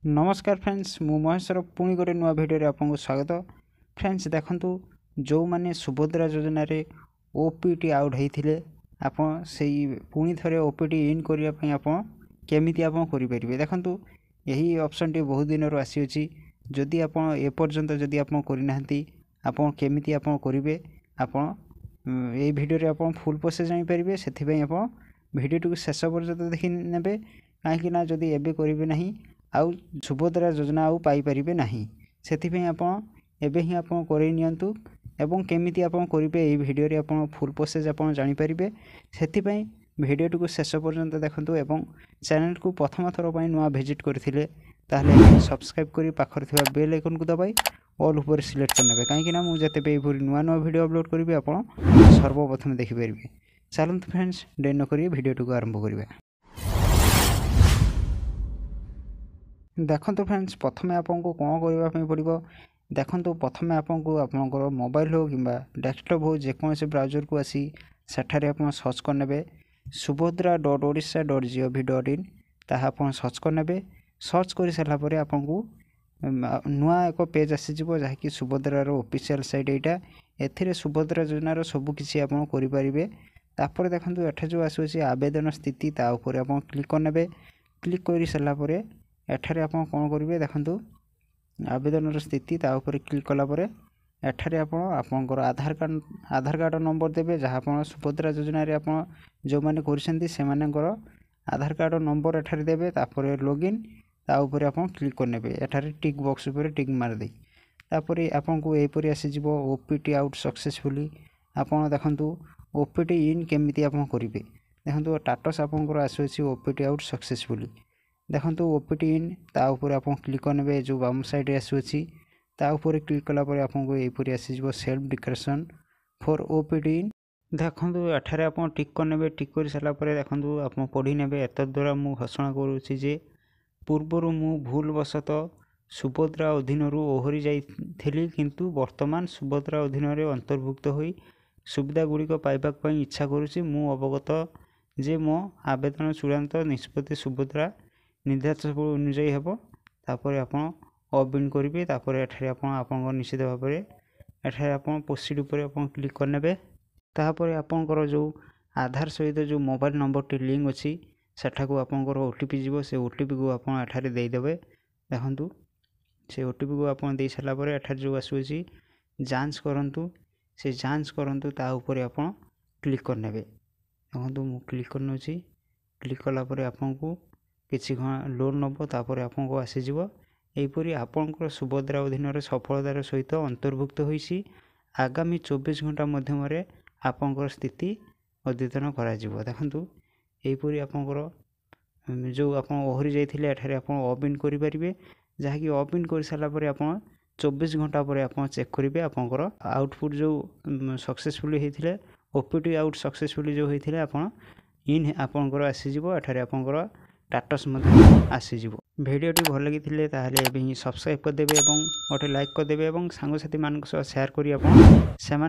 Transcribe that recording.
नमस्कार फ्रेंड्स मु महेश्वर पुणी गोटे नुआ भिडियो आपको स्वागत। फ्रेंड्स देखंतु जो माने सुभद्रा योजना रे ओपीटी आउट होते आपन से पुणी थे ओपीटी इन करने केमिति आप करें देखंतु यही ऑप्शन टी बहुत दिन आसी अछि। जदि आप एपर्यंत जदि आप करना आपन केमिति आप करेंगे आपन ये भिडियो रे आप फुल प्रोसेस जानि परिबे। सेथिबे आप भिडियो टू शेष पर्यंत देखि नेबे काहेकि ना जदि एबे करिवे नाही आउ सुभद्रा योजना आउ पाई परिबे नाही। सेथिबे आप एबे ही आप करै नियंतु एवं केमिति आप करिबे ए भिडियो रे आप फुल प्रोसेस आप जानि परिबे। सेथिबे भिडियो टू शेष पर्यंत देखंतु एवं चैनल को प्रथम थर पई नुआ विजिट करथिले ताहले सब्सक्राइब करी पाखर थिबा बेल आइकन को दबाई ऑल ऊपर सिलेक्ट कर नेबे काहेकि ना मु जते बे नुआ नुआ वीडियो अपलोड करिवे आप सर्वप्रथम देखि परिबे। चलंतु फ्रेंड्स देर न करी वीडियो टू आरंभ करिवे। देखो फ्रेंड्स प्रथम आपको कौन करने पड़ो देखो प्रथम आपको आपंकर मोबाइल हो कि डेस्कटॉप हो जेकोसी ब्राउजर को आसी सेठारे आप सर्च करने subhadra.odisha.gov.in ताहा आप सर्च करने। सर्च कर सारापर आपको नुआ एक पेज आसीज जहाँकि सुभद्रार ऑफिशियल साइट यहाँ एथिरे सुभद्रा योजनार सबकिछि आप करें। तापर देखो एठ जो आसूसी आवेदन स्थिति ता ऊपर आप क्लिक करने। क्लिक कर सारापर एठारे आप कौन करेंगे देखो आवेदन स्थिति ता ऊपर क्लिक कलापर एठारे आपंकर आधार कार्ड नंबर देवे जहाँ आप सुभद्रा योजना रे आप जो मैंने कर आधार कार्ड नंबर एठारे देवे। तापर लॉगिन ता ऊपर आप क्लिक करने एठारे टिक बॉक्स ऊपर टिक मार दे तापर आपको एपरी आसीज ओपीटी आउट सक्सेसफुली आपन देखंतु ओपीटी इन केमिति आप करेंगे देखंतु स्टेटस आपंकर आसी ओपीटी आउट सक्सेसफुली देखंतु ओपीटी इन ता ऊपर आप क्लिक करने जो बाम साइड आसी ता ऊपर क्लिक कलापर आपको एपरी आसीज सेल्फ डिक्लेरेशन फॉर ओपीटी इन देखंतु एठारे आप टिक करने। टिक कर सारापर देखंतु आप पढ़ी नेबे एत द्वारा मु घोषणा करूछि जे पूर्वर मु भूलवशत सुभद्रा अधीन ओहरी जाइथिली किंतु वर्तमान सुभद्रा अधीन अंतर्भुक्त होई सुविधा गुड़िक पाइबाक इच्छा करुछि। मु अवगत जे मो आवेदन चूड़ांत निष्पत्ति सुभद्रा निर्देश अनुଯାयी हेबो तापर आपण ऑबिन करेंगे। तापर एठारे आपण निश्चित भाव में एठारे आपण प्रोसीड ऊपर आपण क्लिक करने तापर आपंकर जो आधार सहित जो मोबाइल नंबर टी लिंक अच्छी सेठा को आपंकर ओटीपी जीवो से ओटीपी को आपण एठारे दे देबे देखंतु से ओटीपी को आपण दे सारा पर एठारे जो आसुची जांच करंतु से जांच करंतु ता ऊपर आपण क्लिक करने देखंतु मु क्लिक करनोची। क्लिक कला पर आपनको किछि लोन नब तापर आपको आसीज एहीपरी आपंकर सुभद्रा अधीन सफलतार सहित अंतर्भुक्त होइसी आगामी 24 घंटा मध्यम आपंकर स्थिति अद्यतन करा जिवो देखंतु एहीपरी आपंकर जो आप ओहरी जाइथिले एठारे आप ऑबिन करि परिबे जहाँकि ऑबिन कर सारा पर आप 24 घंटा पर आप चेक करेंगे आपंकर आउटपुट जो सक्सेसफुली होते ओपीटी आउट सक्सेसफुली जो होते आप इन आपंकर आसीज एठारे आपंकर स्टेटस आसीज। भिडियोटी भल लगी ताहले सब्सक्राइब करदेवे गोटे लाइक करदेवे सांग साथी मान शेयर करी